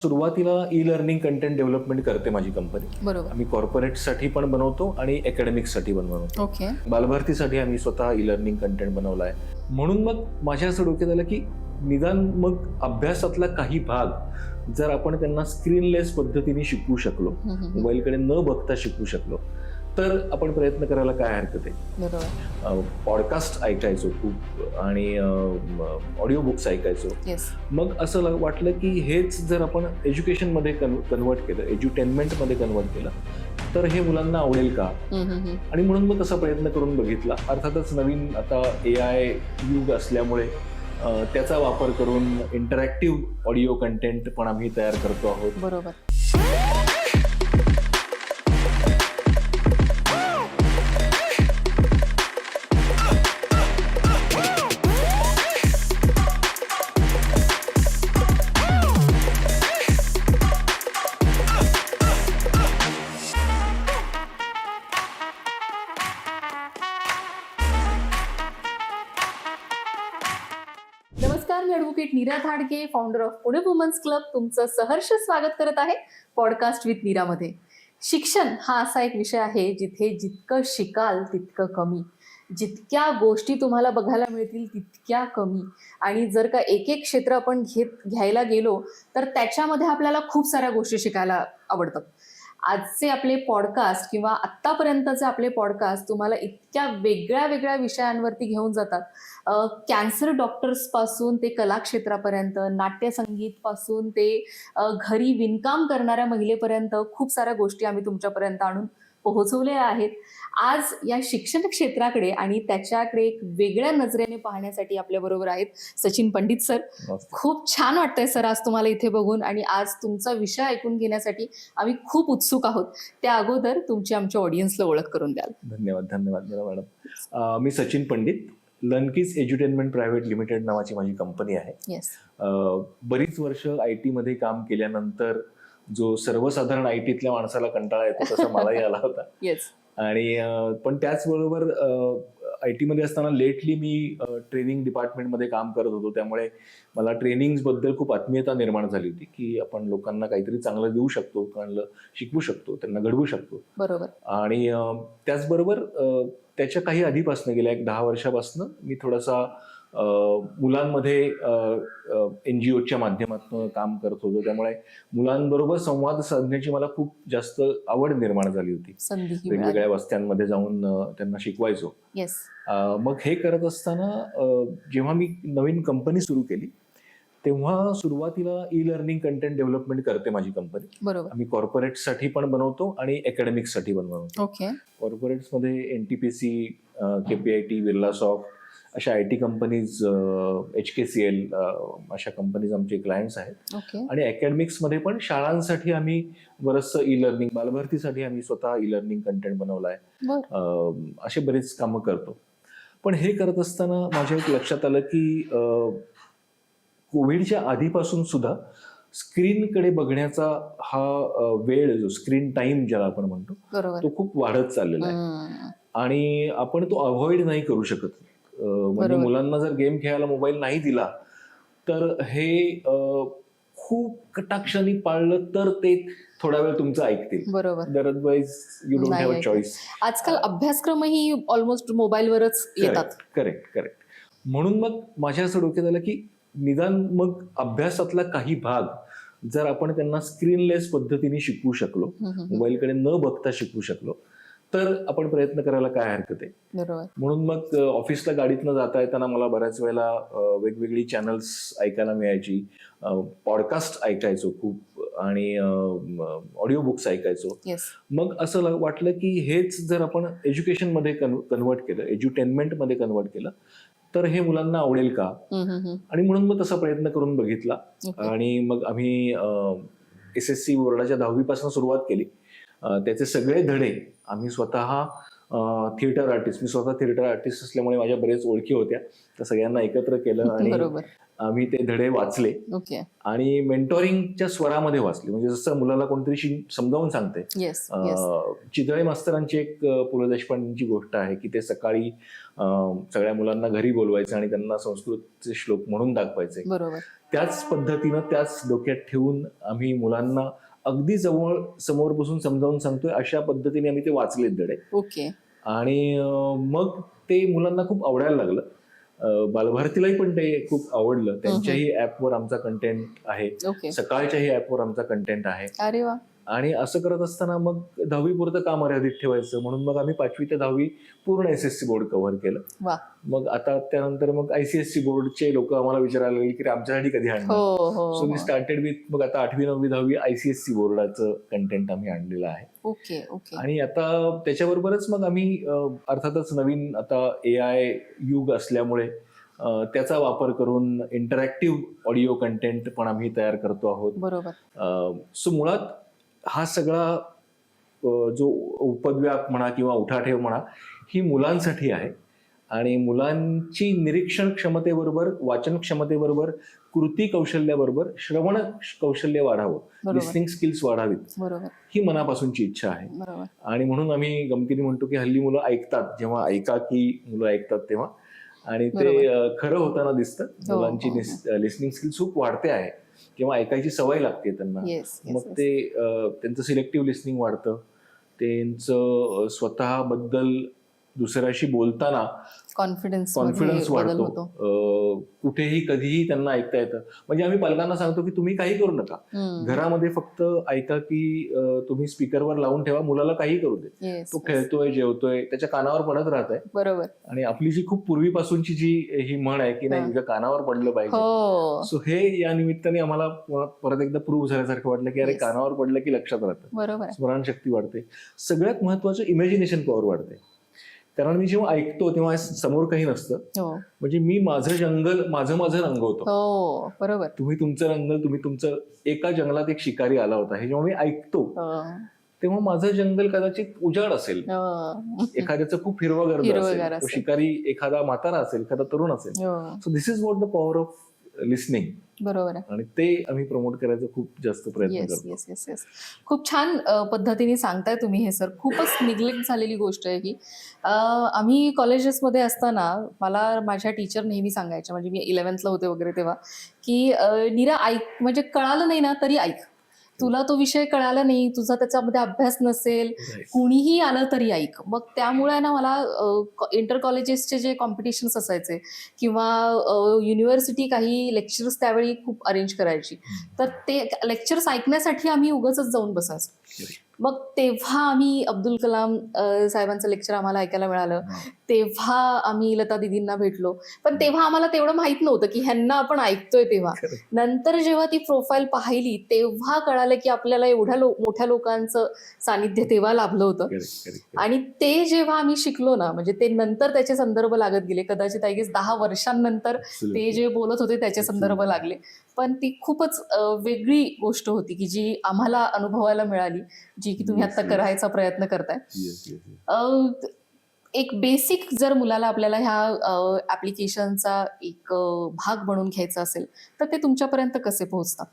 सुरुवातीला e learning content development करते माझी कंपनी. बरोबर. आम्ही कॉर्पोरेटसाठी पण बनवतो आणि अकॅडमिक्ससाठी पण बनवतो. ओके. बालभारतीसाठी आम्ही स्वतः ई लर्निंग कंटेंट बनवलाय. म्हणून मग माझ्या असं डोक्यात आलं की निदान मग अभ्यासातला काही भाग जर आपण त्यांना स्क्रीनलेस पद्धतीने शिकवू शकलो, मोबाईलकडे न बघता शिकवू शकलो, तर आपण प्रयत्न करायला काय हरकत आहे. बरोबर. पॉडकास्ट ऐकायचो खूप आणि ऑडिओ बुक्स ऐकायचो. येस. मग असं वाटलं की हेच जर आपण एज्युकेशनमध्ये कन्वर्ट केलं, एज्युटेनमेंटमध्ये कन्वर्ट केलं, तर हे मुलांना आवडेल का. आणि म्हणून मग तसा प्रयत्न करून बघितला. अर्थातच नवीन आता AI युग असल्यामुळे त्याचा वापर करून इंटरॅक्टिव्ह ऑडिओ कंटेंट पण आम्ही तयार करतो आहोत. बरोबर. नमस्कार, मी advocate Neera Dhadge, founder of Pune women's club, तुमचं सहर्ष स्वागत करत आहे पॉडकास्ट विथ नीरामध्ये. शिक्षण हा असा एक विषय आहे जिथे जितकं शिकाल तितकं कमी, जितक्या गोष्टी तुम्हाला बघायला मिळतील तितक्या कमी. आणि जर का एक एक क्षेत्र आपण घ्यायला गेलो तर त्याच्यामध्ये आपल्याला खूप साऱ्या गोष्टी शिकायला आवडतात. आजचे आपले पॉडकास्ट किंवा आत्तापर्यंतचे आपले पॉडकास्ट तुम्हाला इतक्या वेगळ्या वेगळ्या विषयांवरती घेऊन जातात. कॅन्सर डॉक्टर्सपासून ते कलाक्षेत्रापर्यंत, नाट्यसंगीतपासून ते घरी विणकाम करणाऱ्या महिलेपर्यंत खूप साऱ्या गोष्टी आम्ही तुमच्यापर्यंत आणून पोहोचवल्या आहेत. आज या शिक्षण क्षेत्राकडे आणि त्याच्याकडे एक वेगळ्या नजरेने पाहण्यासाठी आपल्याबरोबर आहेत सचिन पंडित सर. खूप छान वाटतंय सर आज तुम्हाला इथे बघून, आणि आज तुमचा विषय ऐकून घेण्यासाठी आम्ही खूप उत्सुक आहोत. त्या अगोदर तुमची आमच्या ऑडियन्सला ओळख करून द्याल. धन्यवाद मॅडम. मी Sachin Pandit. Learnkeys edutainment private limited नावाची माझी कंपनी आहे. येस. बरीच वर्ष IT मध्ये काम केल्यानंतर जो सर्वसाधारण ITतल्या माणसाला कंटाळा येतो तसा मलाही आला होता. येस. आणि पण त्याचबरोबर IT मध्ये असताना लेटली मी ट्रेनिंग डिपार्टमेंटमध्ये काम करत होतो. त्यामुळे मला ट्रेनिंग्स बद्दल खूप आत्मीयता निर्माण झाली होती की आपण लोकांना काहीतरी चांगलं देऊ शकतो, चांगलं शिकवू शकतो, त्यांना घडवू शकतो. बरोबर. आणि त्याचबरोबर त्याच्या काही आधीपासून गेल्या एक 10 वर्षापासून मी थोडासा मुलांमध्ये NGOच्या माध्यमातून काम करत होतो. त्यामुळे मुलांबरोबर संवाद साधण्याची मला खूप जास्त आवड निर्माण झाली होती. वेगवेगळ्या वस्त्यांमध्ये जाऊन त्यांना शिकवायचो. येस. मग हे करत असताना जेव्हा मी नवीन कंपनी सुरू केली तेव्हा सुरुवातीला ई लर्निंग कंटेंट डेव्हलपमेंट करते माझी कंपनी. बरोबर. आम्ही कॉर्पोरेटसाठी पण बनवतो आणि अकॅडमिक्ससाठी पण बनवतो. ओके. कॉर्पोरेट्समध्ये NTPC, KPIT, बिर्लासॉफ्ट अशा IT कंपनीज, HKCL अशा कंपनीज आमचे क्लायंट्स आहेत. ओके. आणि अकॅडमिक्समध्ये पण शाळांसाठी आम्ही बरंचसं ई लर्निंग, बालभारतीसाठी आम्ही स्वतः ई लर्निंग कंटेंट बनवलाय. असे बरेच कामं करतो. पण हे करत असताना माझ्या एक लक्षात आलं की कोविडच्या आधीपासून सुद्धा स्क्रीनकडे बघण्याचा हा वेळ, जो स्क्रीन टाइम ज्याला आपण म्हणतो, तो खूप वाढत चाललेला आहे. आणि आपण तो अव्हॉइड नाही करू शकत. म्हणजे मुलांना जर गेम खेळायला मोबाईल नाही दिला तर हे खूप कटाक्षाने पाळलं तर ते थोडा वेळ तुमचं ऐकतील. बरोबर. Otherwise you don't have a choice. आजकाल अभ्यासक्रमही ऑलमोस्ट मोबाईलवरच येतात. करेक्ट. म्हणून मग माझ्या असं डोक्यात आलं की निदान मग अभ्यासातला काही भाग जर आपण त्यांना स्क्रीनलेस पद्धतीने शिकवू शकलो, मोबाईलकडे न बघता शिकवू शकलो, तर आपण प्रयत्न करायला काय हरकत आहे. बरोबर. म्हणून मग ऑफिसला गाडीतनं जाता येताना मला बऱ्याच वेळेला वेगवेगळी चॅनल्स ऐकायला मिळायची. पॉडकास्ट ऐकायचो खूप आणि ऑडिओ बुक्स ऐकायचो. मग असं वाटलं की हेच जर आपण एज्युकेशनमध्ये कन्वर्ट केलं, एज्युटेनमेंटमध्ये कन्वर्ट केलं, तर हे मुलांना आवडेल का. आणि म्हणून मग तसा प्रयत्न करून बघितला. आणि मग आम्ही SSC बोर्डाच्या 10वी पासून सुरुवात केली. त्याचे सगळे धडे आम्ही स्वतः थिएटर आर्टिस्ट, मी स्वतः थिएटर आर्टिस्ट असल्यामुळे माझ्या बरेच ओळखी होत्या, त्या सगळ्यांना एकत्र केलं आणि आम्ही ते धडे वाचले. आणि मेंटॉरिंगच्या स्वरामध्ये वाचले. म्हणजे जसं मुलाला कोणतरी समजावून सांगते. चितळे मास्तरांची एक पु ल देशपांडेंची गोष्ट आहे की ते सकाळी सगळ्या मुलांना घरी बोलवायचे आणि त्यांना संस्कृतचे श्लोक म्हणून दाखवायचे. त्याच पद्धतीनं त्याच डोक्यात ठेवून आम्ही मुलांना अगदी जवळ समोर बसून समजावून सांगतोय अशा पद्धतीने आम्ही ते वाचलेत धडे. ओके. आणि मग ते मुलांना खूप आवडायला लागलं. बालभारतीलाही पण ते खूप आवडलं. त्यांच्याही ऍपवर आमचा कंटेंट आहे, ओके. सकाळच्याही ऍपवर आमचा कंटेंट आहे. अरे वा. आणि असं करत असताना मग 10वी पुरतं का मर्यादित ठेवायचं, म्हणून मग आम्ही 5वी ते 10वी पूर्ण SSC बोर्ड कव्हर केलं. वा. मग आता त्यानंतर मग ICSC बोर्डचे लोक आम्हाला विचारायला लागले की आमच्यासाठी कधी आणणार. सो वी स्टार्टेड विथ मग आता 8वी 9वी 10वी ICSC बोर्डाचं कंटेंट आम्ही आणलेलं आहे. ओके. ओके. आणि आता त्याच्याबरोबरच मग आम्ही अर्थातच नवीन आता AI युग असल्यामुळे त्याचा वापर करून इंटरॅक्टिव्ह ऑडिओ कंटेंट पण आम्ही तयार करतो आहोत. बरोबर. सो मुळात हा सगळा जो उपद्व्याप म्हणा किंवा उठाठेव म्हणा ही मुलांसाठी आहे. आणि मुलांची निरीक्षण क्षमतेबरोबर, वाचन क्षमतेबरोबर, कृती कौशल्याबरोबर श्रवण कौशल्य वाढावं, लिस्निंग स्किल्स वाढावीत, ही मनापासूनची इच्छा आहे. आणि म्हणून आम्ही गमतीने म्हणतो की हल्ली मुलं ऐकतात, जेव्हा एकाकी मुलं ऐकतात तेव्हा, आणि ते खरं होताना दिसतं. मुलांची लिस्निंग स्किल्स खूप वाढते आहे किंवा ऐकायची सवय लागते त्यांना. मग ते त्यांचं सिलेक्टिव्ह लिस्निंग वाढतं, त्यांचं स्वतःबद्दल दुसऱ्याशी बोलताना कॉन्फिडन्स वाढतो. कुठेही कधीही त्यांना ऐकता येतं. म्हणजे आम्ही पालकांना सांगतो की तुम्ही काही करू नका, घरामध्ये फक्त ऐका की तुम्ही स्पीकरवर लावून ठेवा, मुलाला काही करू दे, तो खेळतोय, जेवतोय, त्याच्या कानावर पडत राहत आहे. बरोबर. आणि आपली जी खूप पूर्वीपासूनची जी ही म्हण आहे की नाही तुझ्या कानावर पडलं पाहिजे, सो हे या निमित्ताने आम्हाला परत एकदा प्रूव्ह झाल्यासारखं वाटलं की अरे कानावर पडलं की लक्षात राहतं, स्मरणशक्ती वाढते. सगळ्यात महत्वाचं इमॅजिनेशन पॉवर वाढते. कारण मी जेव्हा ऐकतो तेव्हा समोर काही नसतं, म्हणजे मी माझं जंगल माझं रंगवतो. बरोबर. तुम्ही तुमचं रंगल, तुम्ही तुमचं. एका जंगलात एक शिकारी आला होता, हे जेव्हा मी ऐकतो तेव्हा माझं जंगल कदाचित उजाड असेल, एखाद्याचं खूप हिरवंगार असेल, तो शिकारी एखादा म्हातारा असेल, एखादा तरुण असेल. So this is what the power of listening. बरोबर आहे. आणि ते आम्ही प्रमोट करायचा खूप जास्त प्रयत्न करतो. खूप छान पद्धतीने सांगताय तुम्ही हे सर. खूपच निग्लेक्ट झालेली गोष्ट आहे ही. आम्ही कॉलेजेसमध्ये असताना मला माझ्या टीचर नेहमी सांगायच्या, म्हणजे मी 11th ला होते वगैरे तेव्हा, की नीरा ऐक, म्हणजे कळालं नाही ना तरी ऐक, तुला तो विषय कळाला नाही, तुझा त्याच्यामध्ये अभ्यास नसेल, कुणीही आलं तरी ऐक. मग त्यामुळे ना मला इंटर कॉलेजेसचे जे कॉम्पिटिशन्स असायचे किंवा युनिव्हर्सिटी काही लेक्चर्स त्यावेळी खूप अरेंज करायची, तर ते लेक्चर्स ऐकण्यासाठी आम्ही उगाचच जाऊन बसायचो. मग तेव्हा आम्ही अब्दुल कलाम साहेबांचं लेक्चर आम्हाला ऐकायला मिळालं, तेव्हा आम्ही लता दिदींना भेटलो. पण तेव्हा आम्हाला तेवढं माहित नव्हतं की ह्यांना आपण ऐकतोय. तेव्हा नंतर जेव्हा ती प्रोफाईल पाहिली तेव्हा कळालं की आपल्याला एवढ्या मोठ्या लोकांचं सानिध्य तेव्हा लाभलं होतं. आणि ते जेव्हा आम्ही शिकलो ना, म्हणजे ते नंतर त्याचे संदर्भ लागत गेले. कदाचित आय गेस 10 वर्षांनंतर ते जे बोलत होते त्याचे संदर्भ लागले. पण ती खूपच वेगळी गोष्ट होती की जी आम्हाला अनुभवायला मिळाली, जी की तुम्ही आता करायचा प्रयत्न करताय. एक बेसिक जर मुलाला आपल्याला ह्या ऍप्लिकेशनचा एक भाग बनवून घ्यायचा असेल तर ते तुमच्यापर्यंत कसे पोहोचतात?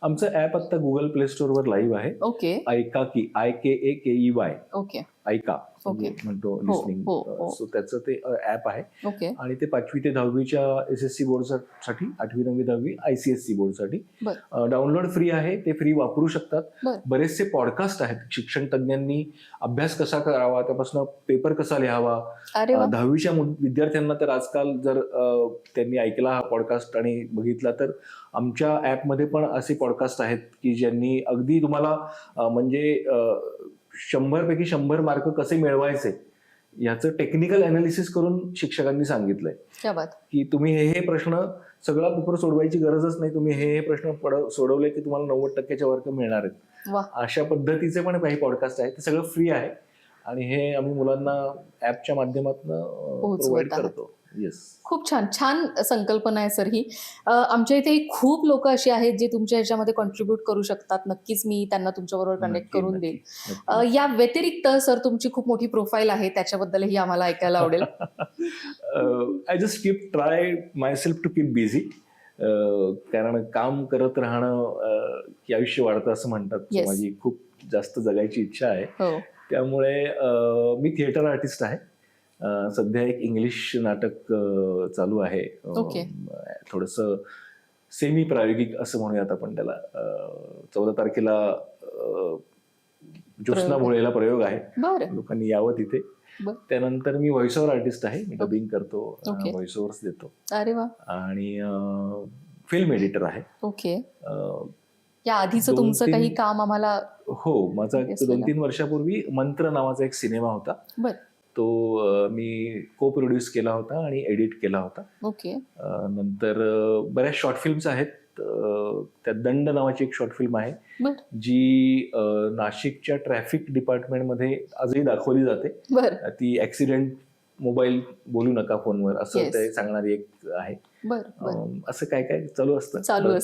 आमचं ऍप आता गुगल प्ले स्टोर वर लाईव्ह आहे. ओके. ऐकाकी, IKAKEY. ओके. ऐका म्हणतो लिस्निंग. सो त्याचं ते ऍप आहे. आणि ते 5वी ते 10वीच्या SSC बोर्डसाठी, 8वी 9वी 10वी ICSC बोर्डसाठी डाउनलोड फ्री आहे. ते फ्री वापरू शकतात. बरेचसे पॉडकास्ट आहेत, शिक्षण तज्ञांनी अभ्यास कसा करावा, त्यापासून पेपर कसा लिहावा. 10वीच्या विद्यार्थ्यांना तर आजकाल जर त्यांनी ऐकला हा पॉडकास्ट आणि बघितला तर आमच्या ऍपमध्ये पण असे पॉडकास्ट आहेत की ज्यांनी अगदी तुम्हाला म्हणजे 100 पैकी 100 मार्क कसे मिळवायचे याचं टेक्निकल अनालिसिस करून शिक्षकांनी सांगितलंय की तुम्ही हे प्रश्न, सगळा पेपर सोडवायची गरजच नाही, तुम्ही हे प्रश्न सोडवले की तुम्हाला 90% वर्ग मिळणार आहेत. अशा पद्धतीचे पण काही पॉडकास्ट आहेत. ते सगळं फ्री आहे आणि हे आम्ही मुलांना ऍपच्या माध्यमातून प्रोव्हाइड करतो. खूप छान छान संकल्पना आहे सर ही. आमच्या इथे खूप लोक अशी आहेत जे तुमच्या ह्याच्यामध्ये कॉन्ट्रीब्युट करू शकतात. नक्कीच मी त्यांना तुमच्याबरोबर कनेक्ट करून देईल. या व्यतिरिक्त सर तुमची खूप मोठी प्रोफाईल आहे, त्याच्याबद्दलही आम्हाला ऐकायला आवडेल. I just keep try myself to keep busy. कारण काम करत राहणं की आयुष्य वाढतं असं म्हणतात. माझी खूप जास्त जगायची इच्छा आहे. त्यामुळे मी थिएटर आर्टिस्ट आहे. सध्या एक इंग्लिश नाटक चालू आहे. थोडंसं सेमी प्रायोगिक असं म्हणूयात आपण त्याला. 14 तारखेला ज्योत्स्ना भोळेला प्रयोग आहे, बरं. लोकांनी यावं तिथे. बरं. त्यानंतर मी व्हॉइस ओव्हर आर्टिस्ट आहे, मी डबिंग करतो, ओके. व्हॉइस ओव्हर्स देतो अरे वा. आणि फिल्म एडिटर आहे. ओके. या आधीचं तुमचं 2-3 काही काम आम्हाला. हो, माझा Yes, 2-3 वर्षापूर्वी मंत्र नावाचा एक सिनेमा होता, बर. तो मी को प्रोड्यूस केला होता आणि एडिट केला होता. ओके. नंतर बऱ्याच शॉर्ट फिल्म्स आहेत. त्यात दंड नावाची एक शॉर्ट फिल्म आहे, बर. जी नाशिकच्या ट्रॅफिक डिपार्टमेंटमध्ये आजही दाखवली जाते. बर. ती ऍक्सिडेंट, मोबाईल बोलू नका फोनवर असं Yes. ते सांगणारी एक आहे. बर. बर. असं काय काय चालू असतं.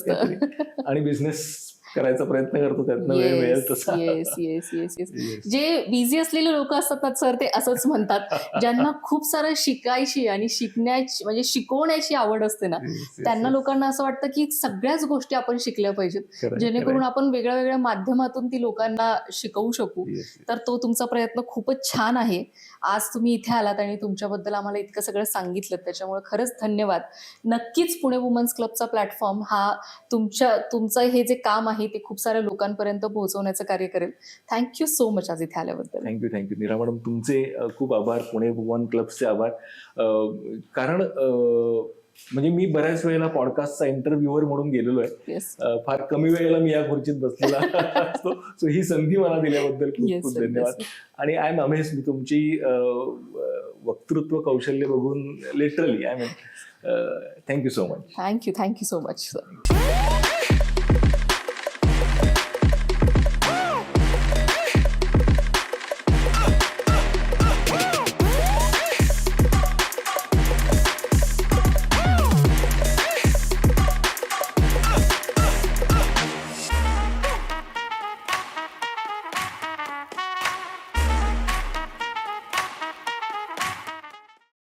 काहीतरी. आणि बिझनेस करायचा प्रयत्न करतो, त्यातनं वेळ मिळेल तसा. Yes yes yes yes. जे बिझी असलेले लोक असतात ना सर, ते असंच म्हणतात, ज्यांना खूप सारं शिकायची आणि शिकण्याची म्हणजे शिकवण्याची आवड असते ना, त्यांना लोकांना असं वाटतं की सगळ्याच गोष्टी आपण शिकल्या पाहिजेत, जेणेकरून आपण वेगळ्या वेगळ्या माध्यमातून ती लोकांना शिकवू शकू. तर तो तुमचा प्रयत्न खूपच छान आहे. आज तुम्ही इथे आलात आणि तुमच्याबद्दल आम्हाला इतकं सगळं सांगितलं, त्याच्यामुळे खरंच धन्यवाद. नक्कीच पुणे वुमन्स क्लबचा प्लॅटफॉर्म हा तुमचं हे जे काम आहे ते खूप साऱ्या लोकांपर्यंत पोहोचवण्याचं कार्य करेल. थँक्यू सो मच आज इथे आल्याबद्दल. थँक्यू नीरा मॅडम, तुमचे खूप आभार, पुणे वुमन क्लबचे आभार. कारण म्हणजे मी बऱ्याच वेळेला पॉडकास्टचा इंटरव्ह्यूअर म्हणून गेलेलो आहे. येस. फार कमी वेळेला मी या खुर्चीत बसलेला असतो. सो ही संधी मला दिल्याबद्दल खूप Yes, खूप sir, धन्यवाद. yes, आणि आय एम अमेझ, मी तुमची वक्तृत्व कौशल्य बघून literally I mean thank you so much. Thank you so much sir.